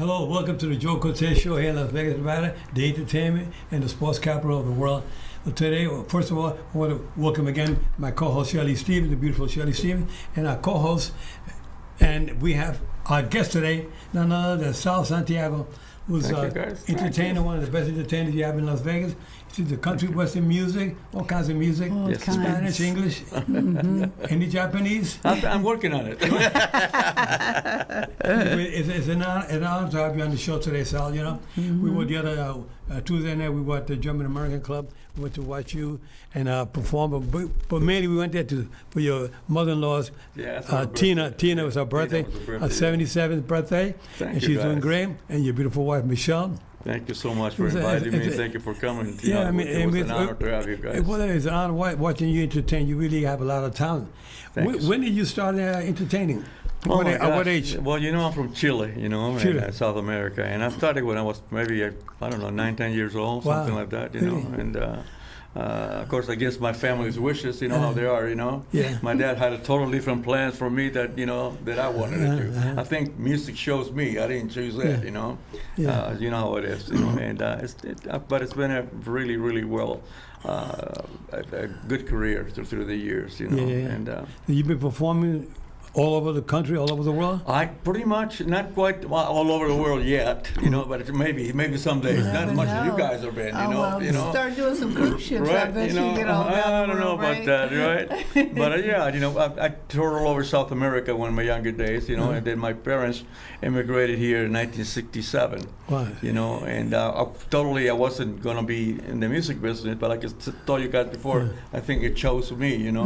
Hello, welcome to the Joe Cortez Show here in Las Vegas, Nevada, the entertainment and the sports capital of the world. Well, today, first of all, I want to welcome again my co-host Shelly Stevens, the beautiful Shelly Stevens, and our co-host. And we have our guest today, none other than Sal Santiago, who's entertainer, one of the best entertainers you have in Las Vegas. She's the country western music, all kinds of music, Spanish, English, any Japanese. I'm working on it. It's an honor to have you on the show today, Sal. You know, we were the other Tuesday night. We were at the German American Club. We went to watch you and perform, but mainly we went there for your mother-in-law's Tina. Tina was her birthday, her 77th birthday, and she's doing great. And your beautiful wife Michelle. Thank you so much for inviting me. Thank you for coming. It was an honor to have you guys. Well, it's an honor watching you entertain. You really have a lot of talent. When did you start entertaining? At what age? Well, I'm from Chile, South America. And I started when I was maybe, 9, 10 years old, something like that, And of course, against my family's wishes, how they are, Yeah. My dad had a totally different plans for me that I wanted to do. I think music shows me. I didn't choose that, Yeah. You know how it is, And but it's been a really, really a good career through the years, And you've been performing all over the country, all over the world? I pretty much, not quite all over the world yet, but maybe someday. Not as much as you guys have been, Start doing some cruise ships. Right, I bet you get all I don't know about that, right? But I toured all over South America in my younger days, and then my parents immigrated here in 1967, and I wasn't going to be in the music business, but like I told you guys before, I think it chose me, and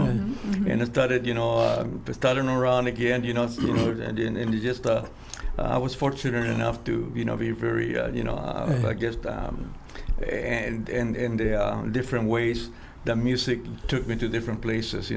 I started, starting around again, and just I was fortunate enough to, be very, I guess, and the different ways that music took me to different places,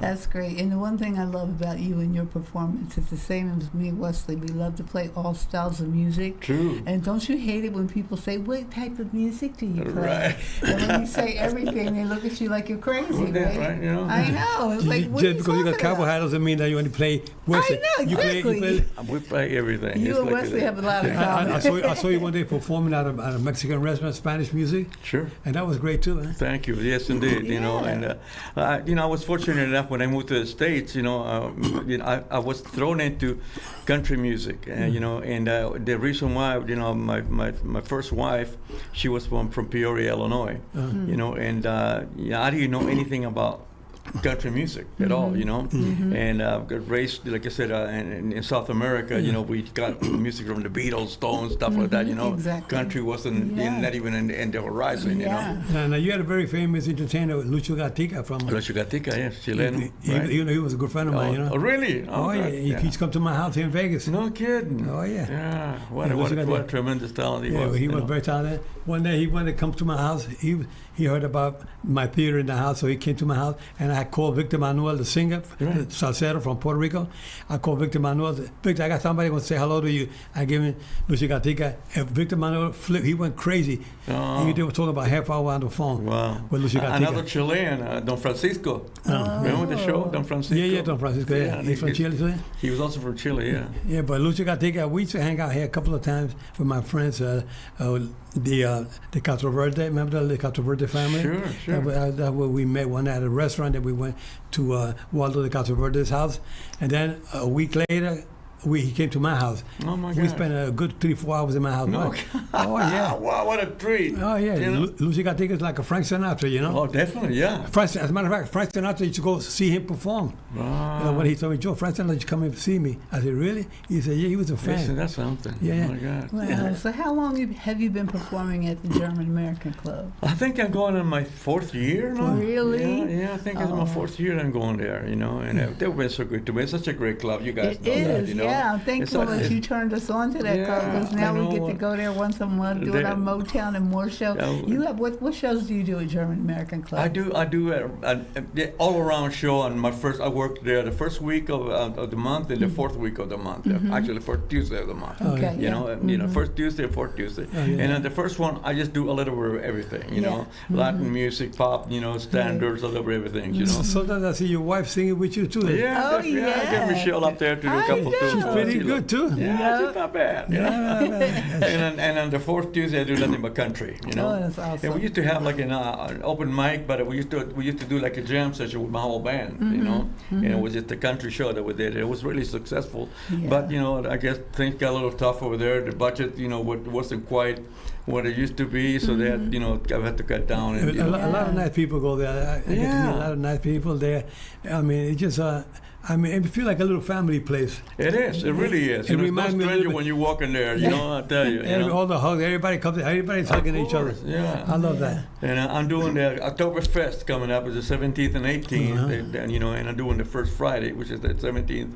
That's great. And the one thing I love about you and your performance is the same as me and Wesley. We love to play all styles of music. True. And don't you hate it when people say, what type of music do you play? Right. And when you say everything, they look at you like you're crazy, right? Right, I know. It's like, what just because you got cowboy hat doesn't mean that you only play Wesley. I know, exactly. We play everything. You and Wesley have a lot in common. I saw you one day performing at a Mexican restaurant, Spanish music. Sure. And that was great too, huh? Thank you. Yes, indeed. And I was fortunate enough when I moved to the States. I was thrown into country music, and the reason why, my first wife, she was from Peoria, Illinois, and I didn't know anything about country music at all, and got raised, like I said, in South America. We got music from the Beatles, Stones, stuff like that. Exactly. Country wasn't not even in the horizon. Now you had a very famous entertainer, Lucho Gatica from Lucho Gatica, yes, Chileno. He was a good friend of mine. Oh, really? Oh yeah. He's come to my house here in Vegas. No kidding. Oh yeah. Yeah. What a tremendous talent he was. Yeah, he was very talented. One day he wanted to come to my house. He heard about my theater in the house, so he came to my house, and I called Victor Manuel, the singer, the salsero from Puerto Rico. I called Victor Manuel. Victor, I got somebody who wants to say hello to you. I gave him Lucio Gatica, and Victor Manuel flipped. He went crazy. Oh. They were talking about half hour on the phone. Wow. With Lucio Gatica. Another Chilean, Don Francisco. Remember the show, Don Francisco? Yeah, Don Francisco. Yeah. He's from Chile, too. He was also from Chile, yeah. Yeah, but Lucio Gatica, we used to hang out here a couple of times with my friends. The Catroverde, remember the Catroverde family? Sure. That's where we met one night at a restaurant, and we went to Waldo de Catroverde's house, and then a week later, he came to my house. Oh my God! We spent a good 3-4 hours in my house. No. Oh yeah! Wow, what a treat! Oh yeah! Lucio Gatica is like a Frank Sinatra, Oh, definitely, yeah. As a matter of fact, Frank Sinatra used to go see him perform. Wow. When he told me, Joe, Frank Sinatra used to come and see me. I said, really? He said, yeah, he was a fan. Listen, that's something. Yeah. Oh my God. Well, so how long have you been performing at the German American Club? I think I'm going on my 4th year now. Really? Yeah, I think it's my 4th year I'm going there, and they've been so good to me. It's such a great club. You guys know that, Yeah, I'm thankful that you turned us on to that club, because now we get to go there once a month, doing our Motown and more shows. You have what shows do you do at German American Club? I do an all-around show on my first. I worked there the first week of the month and the 4th week of the month. Actually, first Tuesday of the month. Okay. First Tuesday, 4th Tuesday, and then the first one I just do a little bit of everything. Latin music, pop, standards, a little bit of everything. Sometimes I see your wife singing with you too. Yeah, I get Michelle up there to do a couple too. She's pretty good too. Yeah, she's not bad. You know? And on the fourth Tuesday, I do nothing but country. You know. Oh, that's awesome. And we used to have like an open mic, but we used to do like a jam session with my whole band. You know, and it was just a country show that we did. It was really successful. Yeah. But you know, I guess things got a little tough over there. The budget, you know, wasn't quite what it used to be, so they had, you know, I had to cut down. And, a lot of nice people go there. I get to meet a lot of nice people there. I mean, it just, I mean, it feels like a little family place. It is. It really is. It reminds me stranger when you walk in there. You know, I tell you. All the hugs. Everybody comes. Everybody's hugging each other. Yeah. I love that. And I'm doing the Oktoberfest coming up. It's the 17th and 18th, and you know, and I'm doing the first Friday, which is the 17th,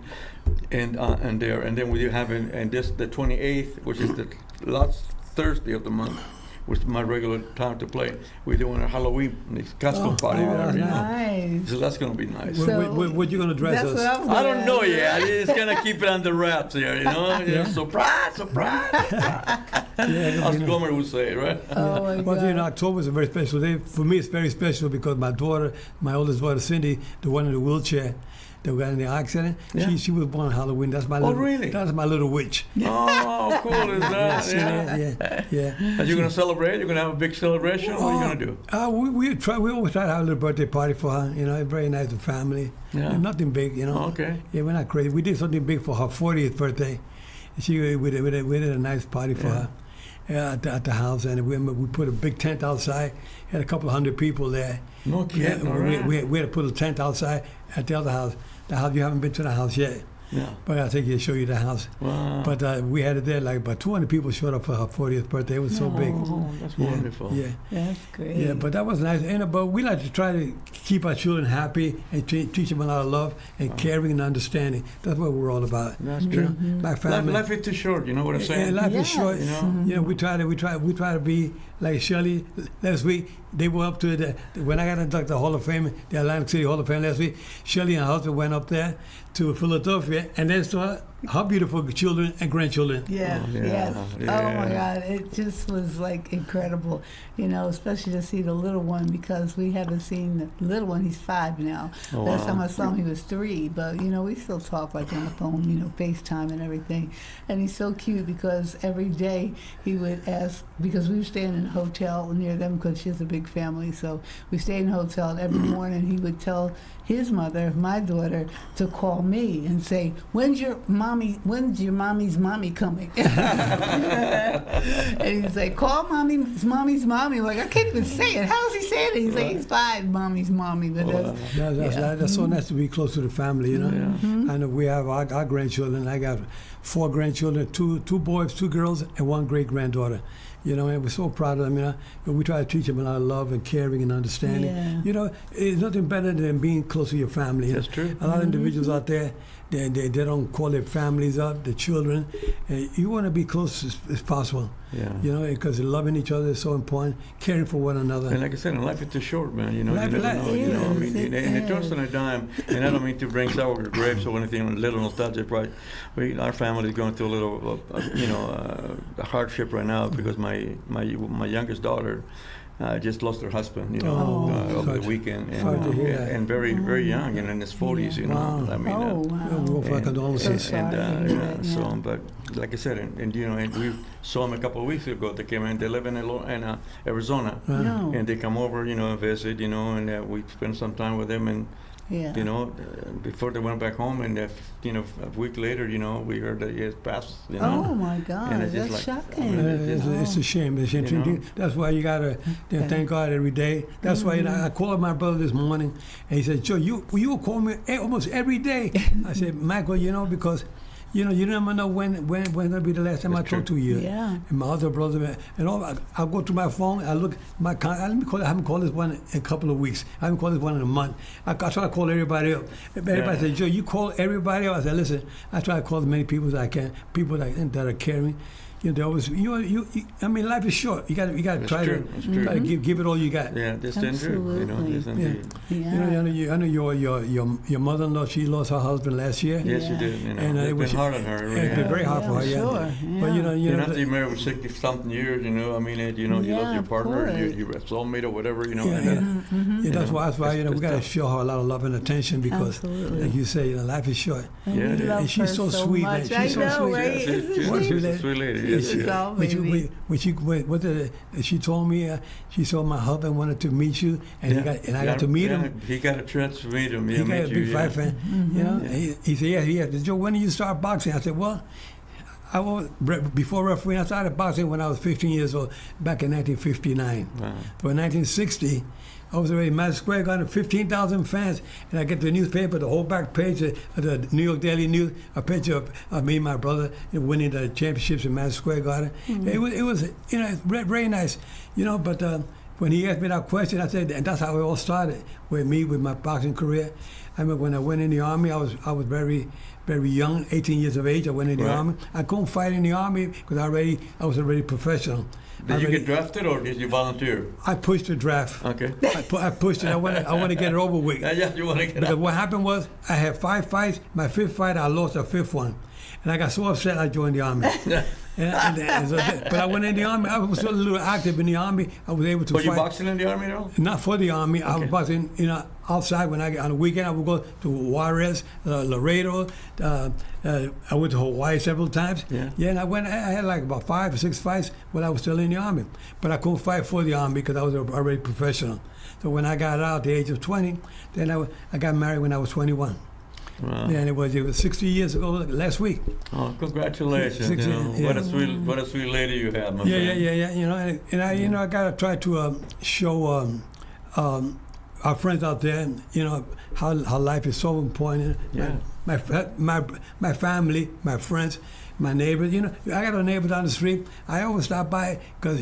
and there, and then we have and this the 28th, which is the last Thursday of the month, which is my regular time to play. We're doing a Halloween costume party there. You know? So that's going to be nice. So what you going to dress us? I don't know yet. I'm just going to keep it under wraps here, you know? Surprise, surprise. As Gomer would say, right? Oh my God. Well, you know, October is a very special day. For me, it's very special because my daughter, my oldest daughter, Cindy, the one in the wheelchair, that got in the accident. She was born on Halloween. That's my really? That's my little witch. Oh, how cool is that? Yeah. Are you going to celebrate? You're going to have a big celebration? What are you going to do? We always try to have a little birthday party for her. You know, it's very nice and family. Yeah. And nothing big, you know. Okay. Yeah, we're not crazy. We did something big for her 40th birthday. We did a nice party for her. At the house, and we put a big tent outside. Had a couple of hundred people there. No kidding. We had to put a tent outside at the other house. The house, you haven't been to the house yet. Yeah. But I'll take you to show you the house. Wow. But we had it there, like about 200 people showed up for her 40th birthday. It was so big. Oh, that's wonderful. Yeah. That's great. Yeah, but that was nice. But we like to try to keep our children happy and teach them a lot of love and caring and understanding. That's what we're all about. That's true. My family. Life is too short. You know what I'm saying? Life is short. You know. We try to be like Shelly. Last week they were up to when I got inducted the Hall of Fame, the Atlantic City Hall of Fame last week. Shelly and her husband went up there to Philadelphia, and then saw her beautiful children and grandchildren. Yeah. Oh my God, it just was like incredible, you know, especially to see the little one, because we haven't seen the little one. He's 5 now. Last time I saw him, he was 3, but you know, we still talk like on the phone, you know, FaceTime and everything. And he's so cute because every day he would ask, because we were staying in a hotel near them because she has a big family, so we stayed in a hotel, and every morning he would tell his mother, my daughter, to call me and say, when's your mommy's mommy coming? And he's like, call mommy's mommy. I'm like, I can't even say it. How is he saying it? He's like, he's 5, mommy's mommy. But that's so nice to be close to the family, you know. Mm-hmm. And we have our grandchildren. I got 4 grandchildren, 2 boys, 2 girls, and 1 great-granddaughter. You know, and we're so proud of them. You know, we try to teach them a lot of love and caring and understanding. Yeah. You know, it's nothing better than being close to your family. That's true. A lot of individuals out there, they don't call their families up, their children. You want to be close as possible. Yeah. You know, because loving each other is so important, caring for one another. And like I said, life is too short, man. You know, life, you never know. You know, I mean, and it turns on a dime. And I don't mean to bring sour grapes or anything, a little nostalgic, right? Our family is going through a little, a hardship right now because my youngest daughter just lost her husband, you know, over the weekend, and very, very young, and in his 40s, you know. Wow. I mean, we'll fuck condolences. So, but like I said, and you know, and we saw them a couple of weeks ago. They came in. They live in Arizona, and they come over, you know, and visit, you know, and we spent some time with them, and you know, before they went back home, and you know, a week later, you know, we heard that he had passed. You know? Oh my God, and it's that's just like, shocking. It's a shame. It's a shame. That's why you gotta thank God every day. That's why I called my brother this morning, and he said, "Joe, you call me almost every day." I said, "Michael, you know, because." You know, you never know when gonna be the last time I talk to you. Yeah. And my other brother, and all. I'll go to my phone. I look my. I haven't called this one in a couple of weeks. I haven't called this one in a month. I try to call everybody up. Everybody says, Joe, you call everybody up. I said, listen, I try to call as many people as I can. People that are caring. there was, I mean, life is short. You got to try to give it all you got. Yeah, just enjoy. Just enjoy. I know your mother-in-law. She lost her husband last year. Yes, she did. And it was hard on her. It's been very hard for her. Sure. But after you married for 60-something years, I mean, you lost your partner, your soulmate or whatever, that's why we got to show her a lot of love and attention because, like you say, life is short. And she's so sweet. Much. She's so sweet. Right? She's a sweet lady. She told me she saw my husband wanted to meet you, and I got to meet him. He got a chance to meet him. He got a big fight fan. He said, yeah. Joe, when did you start boxing? I said, well, before refereeing, I started boxing when I was 15 years old, back in 1959. Wow. But in 1960, I was already Madison Square Garden, 15,000 fans, and I get the newspaper, the whole back page of the New York Daily News, a picture of me and my brother winning the championships in Madison Square Garden. It was very nice, But when he asked me that question, I said, and that's how it all started with me, with my boxing career. I remember when I went in the Army, I was very, very young, 18 years of age. I went in the Army. I couldn't fight in the Army because I was already professional. Did you get drafted or did you volunteer? I pushed the draft. Okay. I pushed it. I want to get it over with. Yeah, you want to get it. Because what happened was I had 5 fights. My 5th fight, I lost the 5th one. And I got so upset I joined the Army. But I went in the Army. I was still a little active in the Army. I was able to fight. Were you boxing in the Army though? Not for the Army. Okay. I was boxing, outside. When on the weekend, I would go to Juarez, Laredo. I went to Hawaii several times. Yeah, and I had like about 5 or 6 fights when I was still in the Army. But I couldn't fight for the Army because I was already professional. So when I got out at the age of 20, then I got married when I was 21. Wow. Yeah, and it was 60 years ago last week. Oh, congratulations! What a sweet lady you have, my friend. Yeah. I gotta try to show our friends out there, how life is so important. Yeah. My family, my friends, my neighbors. I got a neighbor down the street. I always stop by because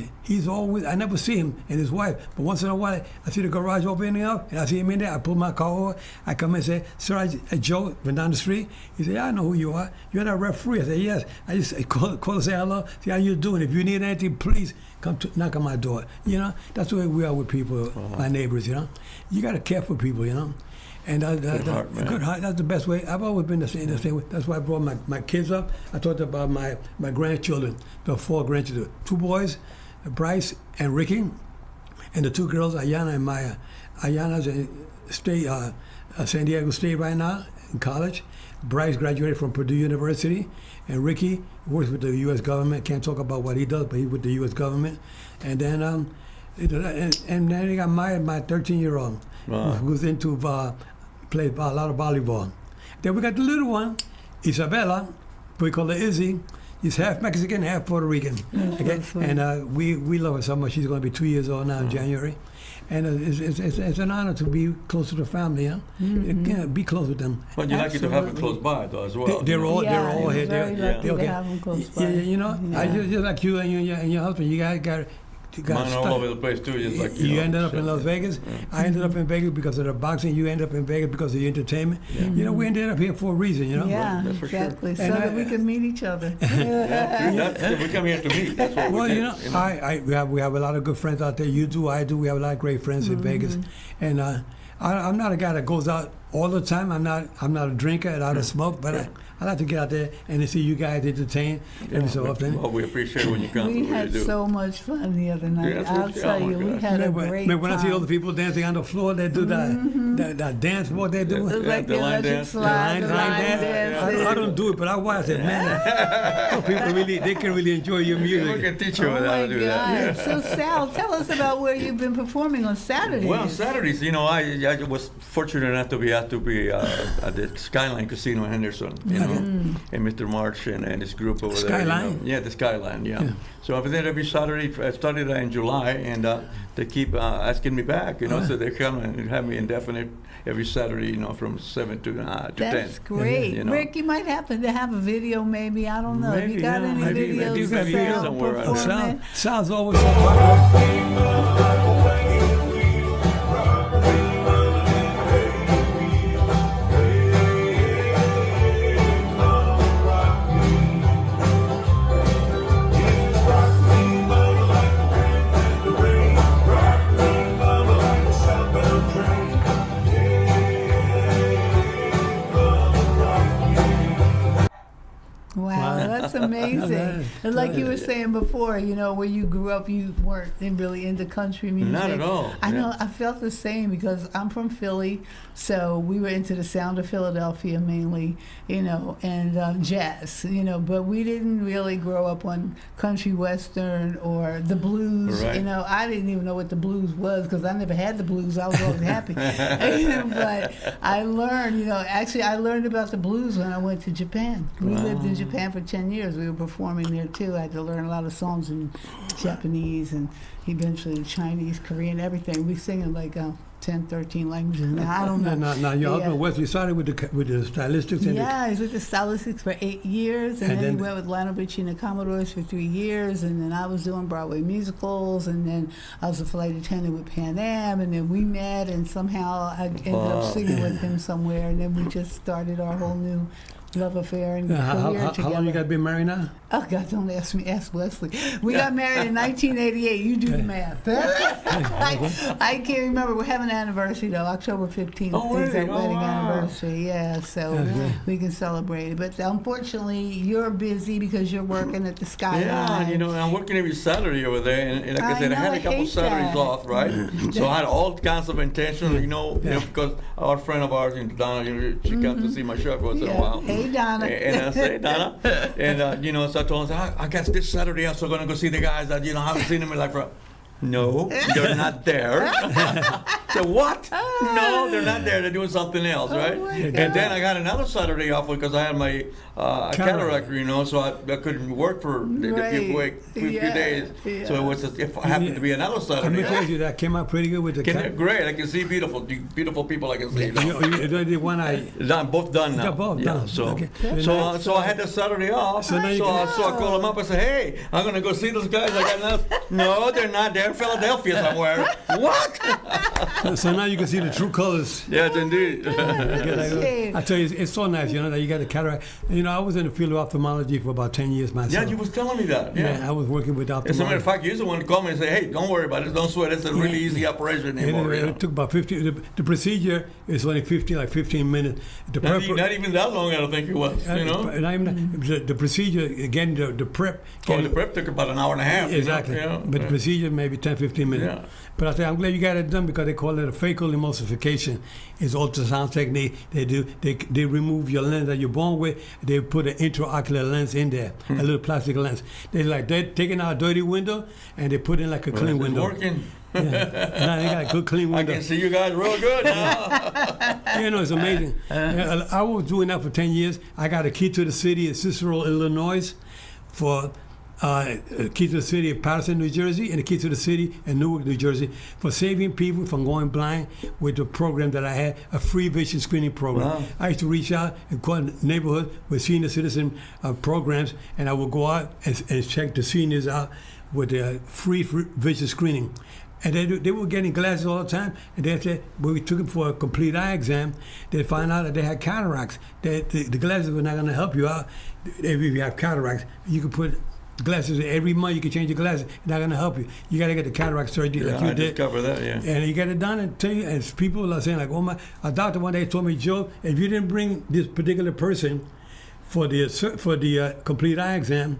I never see him and his wife. But once in a while, I see the garage opening up and I see him in there. I pull my car over. I come in and say, sir, Joe, went down the street. He said, yeah, I know who you are. You're that referee. I said, yes. I just call and say hello. See how you doing. If you need anything, please come knock on my door. That's the way we are with people, my neighbors, You got to care for people, And good heart, that's the best way. I've always been the same way. That's why I brought my kids up. I talked about my grandchildren, the 4 grandchildren. 2 boys, Bryce and Ricky, and the 2 girls, Ayana and Maya. Ayana's in San Diego State right now in college. Bryce graduated from Purdue University, and Ricky works with the U.S. government. Can't talk about what he does, but he's with the U.S. government. And then and then they got Maya, my 13-year-old, who's into play a lot of volleyball. Then we got the little one, Isabella, we call her Izzy. She's half Mexican, half Puerto Rican. Okay? And we love her so much. She's going to be 2 years old now in January. And it's an honor to be close to the family, be close with them. But you're lucky to have them close by, though, as well. They're all here. Very lucky to have them close by. I just like you and your husband, you guys got mine all over the place too, just like you ended up in Las Vegas. I ended up in Vegas because of the boxing. You ended up in Vegas because of the entertainment. We ended up here for a reason. Yeah, that's for exactly. Sure. So that we can meet each other. We come here to meet. That's what we have a lot of good friends out there. You do, I do. We have a lot of great friends in Vegas, and I'm not a guy that goes out all the time. I'm not a drinker and I don't smoke, but I like to get out there and to see you guys entertain every so often. Well, we appreciate when you come. We had so much fun the other night. I'll tell you, we had a great time. When I see all the people dancing on the floor, they do that dance, what they do. Like the line dance. The line dance. I don't do it, but I watch it, man. People they can really enjoy your music. We can teach you how to do that. So Sal, tell us about where you've been performing on Saturdays. Well, Saturdays, I was fortunate enough to be at the Skyline Casino in Henderson, and Mr. March and his group over there. Skyline? The Skyline, yeah. So I've been there every Saturday. I started in July, and they keep asking me back, so they come and have me indefinite every Saturday, from 7 to 10. That's great. Rick, you might happen to have a video, maybe. I don't know. Maybe, have you got any videos of Sal performing? Sal's always so popular. amazing. And like you were saying before, you know, where you grew up, you weren't really into country music. Not at all. I know. I felt the same because I'm from Philly, so we were into the sound of Philadelphia mainly, you know, and jazz, you know. But we didn't really grow up on country western or the blues. Right. You know, I didn't even know what the blues was because I never had the blues. I was always happy. But I learned, you know, actually I learned about the blues when I went to Japan. We lived in Japan for 10 years. We were performing there too. I had to learn a lot of songs in Japanese and eventually Chinese, Korean, everything. We sing in like 10, 13 languages now. I don't know. Now your husband Wes, you started with the stylistics. And I was with the stylistics for 8 years, and then he went with Lionel Richie and the Commodores for 3 years, and then I was doing Broadway musicals, and then I was a flight attendant with Pan Am, and then we met, and somehow I ended up singing with him somewhere, and then we just started our whole new love affair and career together. How long you got to be married now? Oh, God, don't ask me. Ask Wesley. We got married in 1988. You do the math. I can't remember. We're having an anniversary, though. October 15th is our wedding anniversary. Yeah, so we can celebrate it. But unfortunately, you're busy because you're working at the Skyline. Yeah, you know, I'm working every Saturday over there. And like I said, I had a couple Saturdays off, right? So I had all kinds of intentions, you know, because our friend of ours, Donna, you know, she comes to see my show once in a while. Hey, Donna. And I say, Donna. And, you know, so I told her, I guess this Saturday I'm still going to go see the guys that, you know, I haven't seen them in like for... No, they're not there. So what? No, they're not there. They're doing something else, right? And then I got another Saturday off because I had my cataract, you know, so I couldn't work for a few days. Yeah. So it happened to be another Saturday. Let me tell you, that came out pretty good with the cataract. Great. I can see beautiful people. I can see. You did one eye. Both done now. Both done. So, okay. So I had the Saturday off. So I called them up and said, hey, I'm going to go see those guys. I got no, they're not there. In Philadelphia somewhere. What? So now you can see the true colors. Yes, indeed. I tell you, it's so nice, you know, that you got a cataract. You know, I was in the field of ophthalmology for about 10 years myself. Yeah, you was telling me that. Yeah, I was working with ophthalmology. As a matter of fact, you used to want to call me and say, hey, don't worry about it. Don't sweat. It's a really easy operation anymore. It took about 15. The procedure is only 15 minutes. Not even that long, I don't think it was. You know, the procedure, again, the prep. The prep took about an hour and a half. Exactly. You know? But the procedure maybe 10, 15 minutes. Yeah. But I say, I'm glad you got it done because they call it a phaco emulsification. It's ultrasound technique. They remove your lens that you're born with. They put an intraocular lens in there, a little plastic lens. They're taking out a dirty window and they put in like a clean window. Working. Yeah. Now they got a good clean window. I can see you guys real good now. You know, it's amazing. I was doing that for 10 years. I got a key to the city in Cicero, Illinois, for key to the city of Patterson, New Jersey, and the key to the city in Newark, New Jersey, for saving people from going blind with the program that I had, a free vision screening program. Wow. I used to reach out and call the neighborhood with senior citizen programs, and I would go out and check the seniors out with the free vision screening. And they were getting glasses all the time. And they said, when we took them for a complete eye exam, they found out that they had cataracts. The glasses were not going to help you out if you have cataracts. You could put glasses every month. You can change your glasses. It's not going to help you. You got to get the cataract surgery like you did. Discover that, yeah. And you get it done. And tell you, and people are saying like, oh my! A doctor one day told me, Joe, if you didn't bring this particular person for the complete eye exam,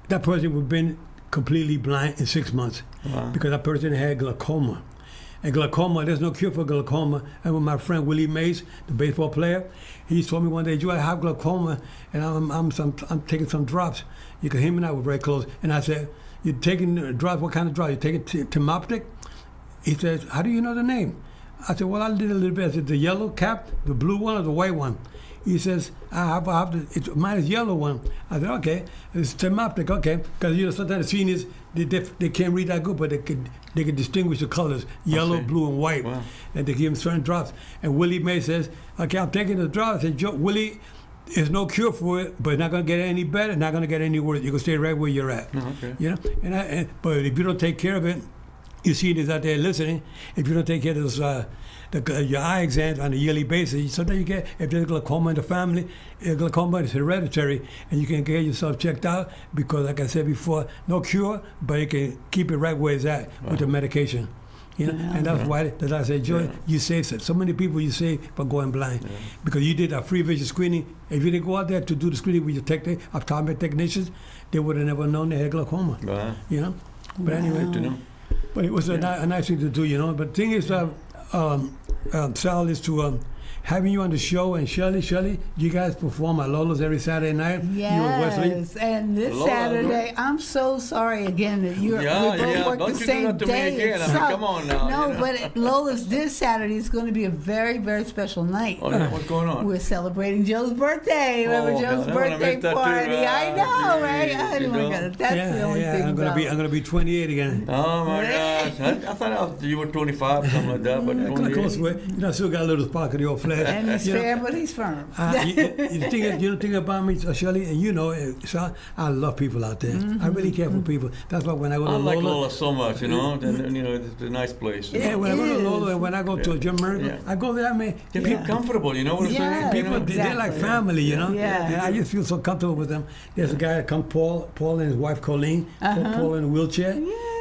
that person would have been completely blind in 6 months. Wow. Because that person had glaucoma. And glaucoma, there's no cure for glaucoma. And with my friend Willie Mays, the baseball player, he told me one day, Joe, I have glaucoma, and I'm taking some drops. Him and I were very close. And I said, you're taking drops? What kind of drops? You're taking Timoptic? He says, how do you know the name? I said, well, I did a little bit. I said, the yellow cap, the blue one, or the white one? He says, mine is yellow one. I said, okay, it's Timoptic, okay. Because, you know, sometimes the seniors, they can't read that good, but they could distinguish the colors, yellow, blue, and white. Wow. And they give them certain drops. And Willie May says, okay, I'm taking the drops. I said, Joe, Willie, there's no cure for it, but it's not going to get any better, not going to get any worse. You're going to stay right where you're at. Oh, okay. You know? But if you don't take care of it, you see this out there listening, if you don't take care of those, your eye exams on a yearly basis, sometimes you get, if there's glaucoma in the family, glaucoma is hereditary, and you can get yourself checked out because, like I said before, no cure, but you can keep it right where it's at with the medication. You know, and that's why that I said, Joy, you saved so many people. You saved from going blind because you did a free vision screening. If you didn't go out there to do the screening with your optometric technicians, they would have never known they had glaucoma. You know, but anyway, but it was a nice thing to do. You know, but the thing is, Sal, is to having you on the show, and Shelly, you guys perform at Lola's every Saturday night. Yes, and this Saturday, I'm so sorry again that we both work the same day. Come on now. No, but at Lola's this Saturday is going to be a very, very special night. Oh, yeah. What's going on? We're celebrating Joe's birthday. Remember Joe's birthday party? I know, right? Oh my God, that's the only thing. I'm gonna be 28 again. Oh my gosh! I thought you were 25, something like that, but 28. Close way. You know, I still got a little spark in your flesh. And he's fair, but he's firm. You think about me, Shelly, and you know, so I love people out there. I really care for people. That's why when I go to Lola, I like Lola so much, you know. And, you know, it's a nice place. Yeah, when I go to Lola and when I go to Jim Murray, I go there, man. You feel comfortable, you know what I'm saying? People, they're like family, you know. Yeah. And I just feel so comfortable with them. There's a guy that come, Paul and his wife Colleen. Paul in a wheelchair.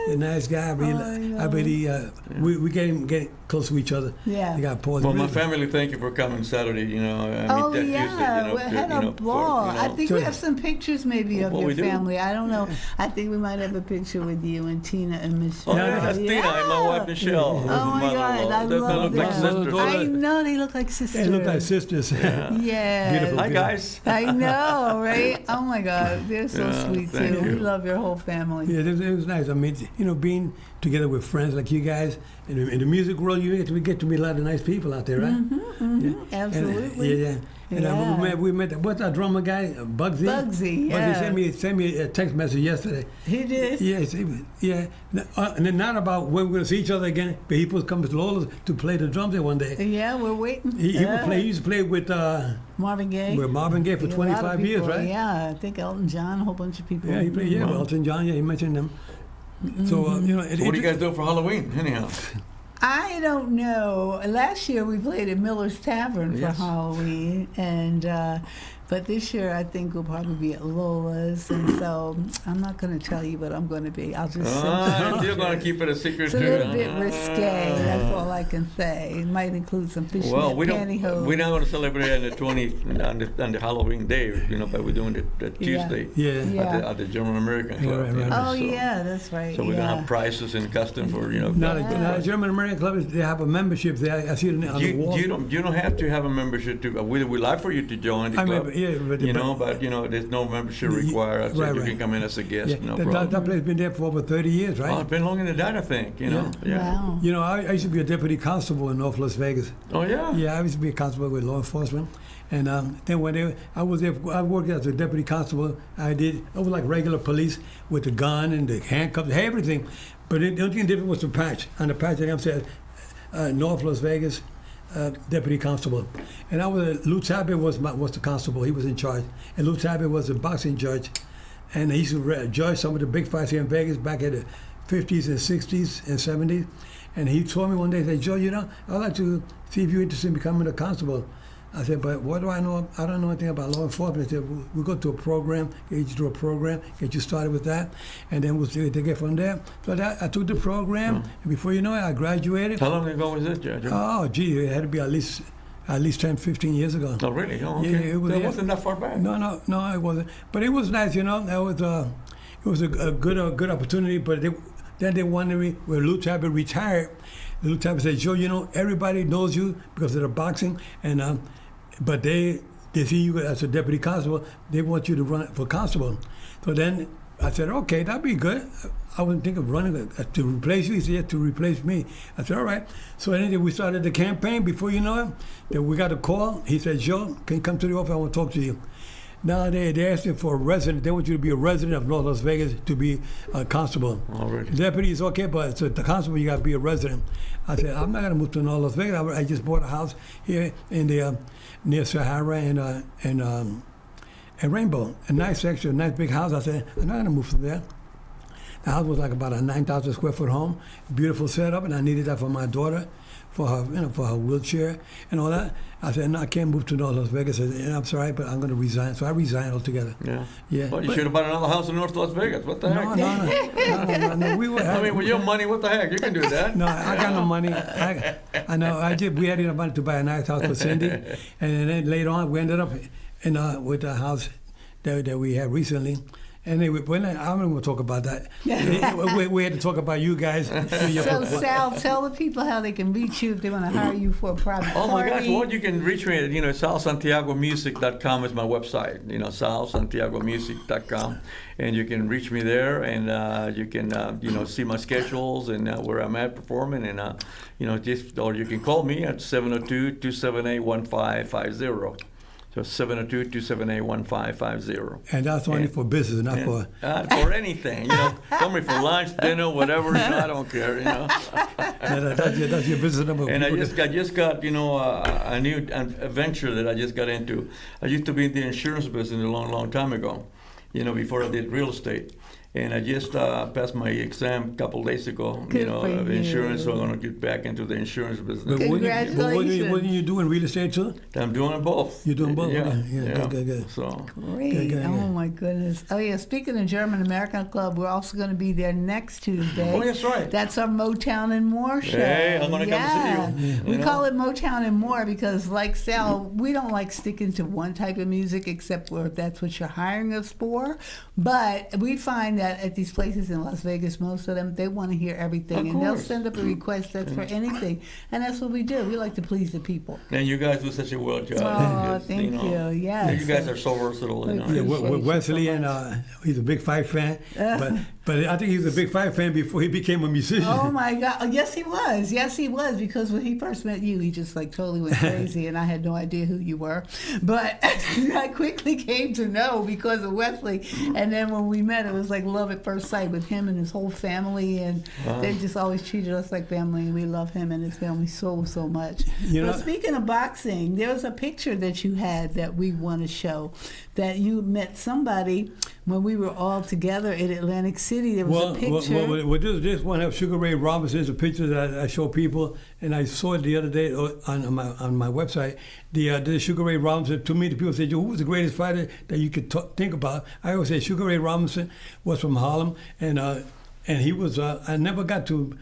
A nice guy. We get close to each other. Yeah. They got Paul. Well, my family, thank you for coming Saturday. You know. We had a ball. I think we have some pictures maybe of your family. I don't know. I think we might have a picture with you and Tina and Michelle. Oh, that's Tina and my wife Michelle. Oh my God, I love them. I know they look like sisters. They look like sisters. Yeah. Beautiful. Hi guys. I know, right? Oh my God, they're so sweet too. We love your whole family. Yeah, it was nice. I mean, you know, being together with friends like you guys in the music world, we get to meet a lot of nice people out there, right? Absolutely. And we met what's that drummer guy, Bugsy? Bugsy, yeah. Bugsy sent me a text message yesterday. He did? Yes, yeah. And then not about when we're going to see each other again, but he was coming to Lola's to play the drums there one day. Yeah, we're waiting. He used to play with Marvin Gaye. With Marvin Gaye for 25 years, right? Yeah, I think Elton John, a whole bunch of people. Yeah, he played. Yeah, Elton John. Yeah, he mentioned them. So you know. So what do you guys do for Halloween, anyhow? I don't know. Last year we played at Miller's Tavern for Halloween, and but this year I think we'll probably be at Lola's, and so I'm not going to tell you what I'm going to be. I'll just you're going to keep it a secret too. It's a little bit risque. That's all I can say. It might include some fishnet pantyhose. We're not going to celebrate on the 20th on the Halloween day, you know, but we're doing it Tuesday. At the German American Club. Right. Oh yeah, that's right. So we're going to have prizes and custom for Now the German American Club they have a membership there. I see it on the wall. You don't have to have a membership to. We like for you to join the club. But there's no membership required. So you can come in as a guest. No problem. That place has been there for over 30 years, right? Oh, it's been longer than that, I think. You know. Wow. You know, I used to be a deputy constable in North Las Vegas. Oh yeah. Yeah, I used to be a constable with law enforcement, and then when I was there, I worked as a deputy constable. I was like regular police with the gun and the handcuffs, everything. But the only thing different was the patch. On the patch, I said North Las Vegas. Deputy constable, and Lou Tabby was the constable. He was in charge, and Lou Tabby was a boxing judge, and he used to judge some of the big fights here in Vegas back in the 50s and 60s and 70s. And he told me one day, he said, "Joe, you know, I'd like to see if you're interested in becoming a constable." I said, "But what do I know? I don't know anything about law enforcement." He said, "We'll go to a program, get you through a program, get you started with that, and then we'll see what they get from there." So I took the program, and before you know it, I graduated. How long ago was it, Judge? Oh, gee, it had to be at least 10, 15 years ago. Oh, really? Oh, okay. Yeah, it wasn't that far back. No, it wasn't. But it was nice, you know. It was a good opportunity. But then they wanted me when Lou Tabby retired. Lou Tabby said, "Joe, you know, everybody knows you because of the boxing, and but they see you as a deputy constable. They want you to run for constable." So then I said, "Okay, that'd be good." I wouldn't think of running to replace you. He said, "To replace me." I said, "All right." So anyway, we started the campaign. Before you know it, then we got a call. He said, "Joe, can you come to the office? I want to talk to you." Now they asked you for a resident. They want you to be a resident of North Las Vegas to be a constable. Already. Deputy is okay, but so the constable, you got to be a resident. I said, "I'm not going to move to North Las Vegas. I just bought a house here in the near Sahara and Rainbow, a nice section, a nice big house." I said, "I'm not going to move from there." The house was like about a 9,000 square foot home, beautiful setup, and I needed that for my daughter for her wheelchair and all that. I said, no, I can't move to North Las Vegas. I said, I'm sorry, but I'm going to resign. So I resigned altogether. Yeah. Yeah. Well, you should have bought another house in North Las Vegas. What the heck? No. We were. I mean, with your money, what the heck? You can do that. No, I got no money. I know. We had enough money to buy a nice house for Cindy, and then later on we ended up with the house that we had recently. Anyway, I'm not going to talk about that. We had to talk about you guys. So, Sal, tell the people how they can reach you if they want to hire you for a private party. Oh, my gosh. Well, you can reach me at, salsantiagomusic.com is my website, salsantiagomusic.com. And you can reach me there, and you can, see my schedules and where I'm at performing. And, or you can call me at 702-278-1550. So 702-278-1550. And that's only for business, not for anything. Come here for lunch, dinner, whatever. I don't care. That's your business number. And I just got a new venture that I just got into. I used to be in the insurance business a long time ago. Before I did real estate. And I just passed my exam a couple days ago, of insurance, so I'm going to get back into the insurance business. Congratulations. What are you doing, real estate too? I'm doing both. You're doing both? Yeah. Okay. Yeah. Good. So. Great. Good. Oh, my goodness. Oh, yeah, speaking of German American Club, we're also going to be there next Tuesday. Oh, that's right. That's our Motown and More show. Hey, I'm going to come see you. We call it Motown and More because, like Sal, we don't like sticking to one type of music except where that's what you're hiring us for. But we find that at these places in Las Vegas, most of them, they want to hear everything. And they'll send up a request that's for anything. And that's what we do. We like to please the people. And you guys do such a well job. Oh, thank you. Yes. You guys are so versatile. Wesley, so and he's a big Fife fan. But I think he was a big Fife fan before he became a musician. Oh, my God. Yes, he was. Because when he first met you, he just totally went crazy. And I had no idea who you were. But I quickly came to know because of Wesley. And then when we met, it was like love at first sight with him and his whole family. And they just always treated us like family. And we love him and his family so much. But speaking of boxing, there was a picture that you had that we want to show. That you met somebody when we were all together in Atlantic City. There was a picture. This one have Sugar Ray Robinson's a picture that I show people, and I saw it the other day on my website. The Sugar Ray Robinson. To me, the people say, "Who was the greatest fighter that you could think about?" I always say Sugar Ray Robinson was from Harlem, and he was. I never got to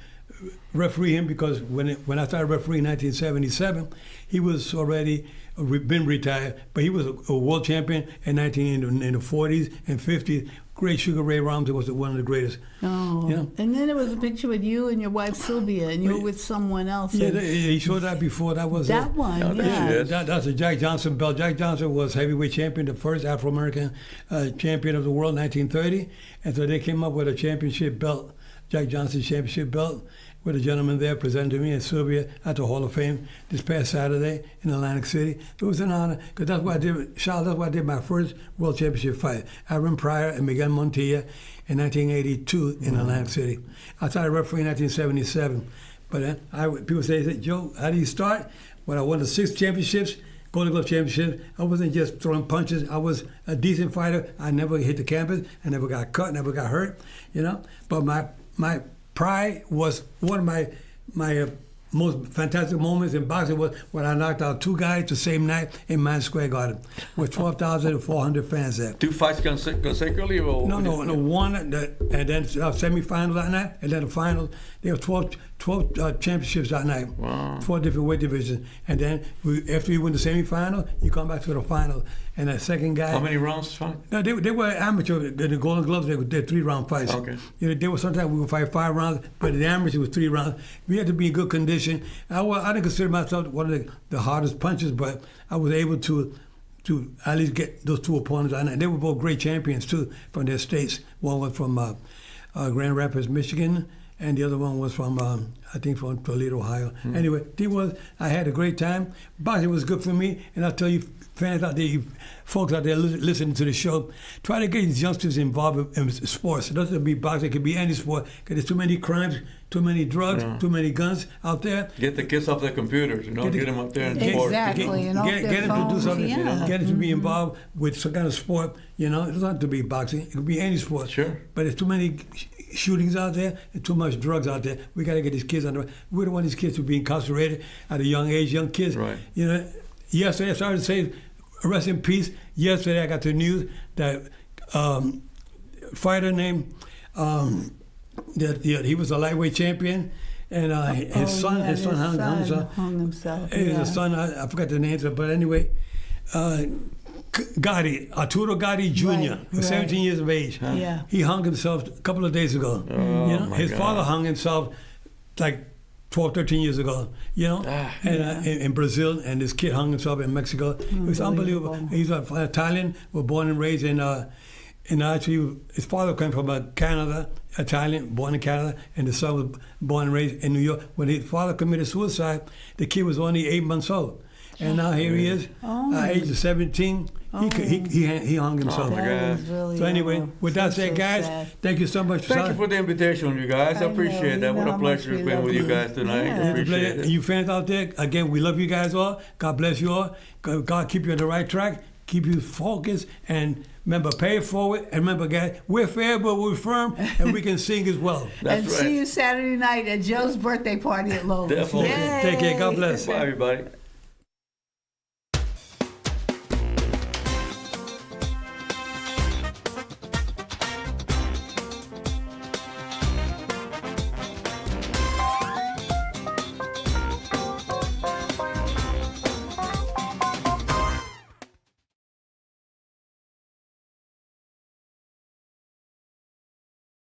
referee him because when I started refereeing in 1977, he was already been retired, but he was a world champion in the 40s and 50s. Great Sugar Ray Robinson was one of the greatest. Oh, and then there was a picture with you and your wife Sylvia, and you were with someone else. Yeah, he showed that before. That was that one. That's a Jack Johnson belt. Jack Johnson was heavyweight champion, the first Afro-American champion of the world, 1930, and so they came up with a championship belt, Jack Johnson championship belt, with a gentleman there presented to me and Sylvia at the Hall of Fame this past Saturday in Atlantic City. It was an honor, because that's what I did, Charles, that's why I did my first World Championship fight. Aaron Pryor and Miguel Montilla in 1982 in Atlantic City. I started refereeing in 1977. But people say, Joe, how do you start? When I won the 6 championships, Golden Glove championships, I wasn't just throwing punches. I was a decent fighter. I never hit the canvas. I never got cut, never got hurt, But my pride was one of my most fantastic moments in boxing was when I knocked out 2 guys the same night in Madison Square Garden with 12,400 fans there. 2 fights consecutively? No, one, and then semifinals that night, and then the finals. There were 12 championships that night. Wow. 4 different weight divisions. And then after you win the semifinal, you come back to the final. And the second guy... How many rounds fought? No, they were amateur. The Golden Gloves, they did 3-round fights. Okay. They were sometimes we would fight 5 rounds, but the amateur was 3 rounds. We had to be in good condition. I didn't consider myself one of the hardest punchers, but I was able to at least get those 2 opponents. And they were both great champions, too, from their states. One was from Grand Rapids, Michigan, and the other one was from, I think, from Toledo, Ohio. Anyway, I had a great time. Boxing was good for me, and I'll tell you, fans out there, you folks out there listening to the show, try to get these youngsters involved in sports. It doesn't have to be boxing, it could be any sport, because there's too many crimes, too many drugs, too many guns out there. Get the kids off their computers, get them up there in sport. Exactly, and off their get them to do something, yeah. Get them to be involved with some kind of sport, it doesn't have to be boxing, it could be any sport. Sure. But there's too many shootings out there and too much drugs out there. We got to get these kids on the right. We don't want these kids to be incarcerated at a young age. Young kids, right. You know. Yesterday, I started to say, rest in peace. Yesterday, I got the news that fighter named he was a lightweight champion, and his son hung himself. His son, I forgot the names, but anyway. Gotti, Arturo Gotti Jr., 17 years of age. Huh? Yeah. He hung himself a couple of days ago. His father hung himself like 12, 13 years ago, in Brazil, and this kid hung himself in Mexico. It was unbelievable. He's Italian, was born and raised in actually, his father came from Canada, Italian, born in Canada, and the son was born and raised in New York. When his father committed suicide, the kid was only 8 months old. And now here he is, age of 17. He hung himself. Oh my God. Really, so anyway, with that said, guys, thank you so much. Thank you for the invitation, you guys. I appreciate that. What a pleasure it's been with you guys tonight. Yeah. I appreciate it. And you fans out there, again, we love you guys all. God bless you all. God keep you on the right track. Keep you focused. And remember, pay it forward. And remember, guys, we're fair, but we're firm, and we can sing as well. That's right. See you Saturday night at Joe's birthday party at Lowe's. Definitely. Take care. God bless. Bye, everybody.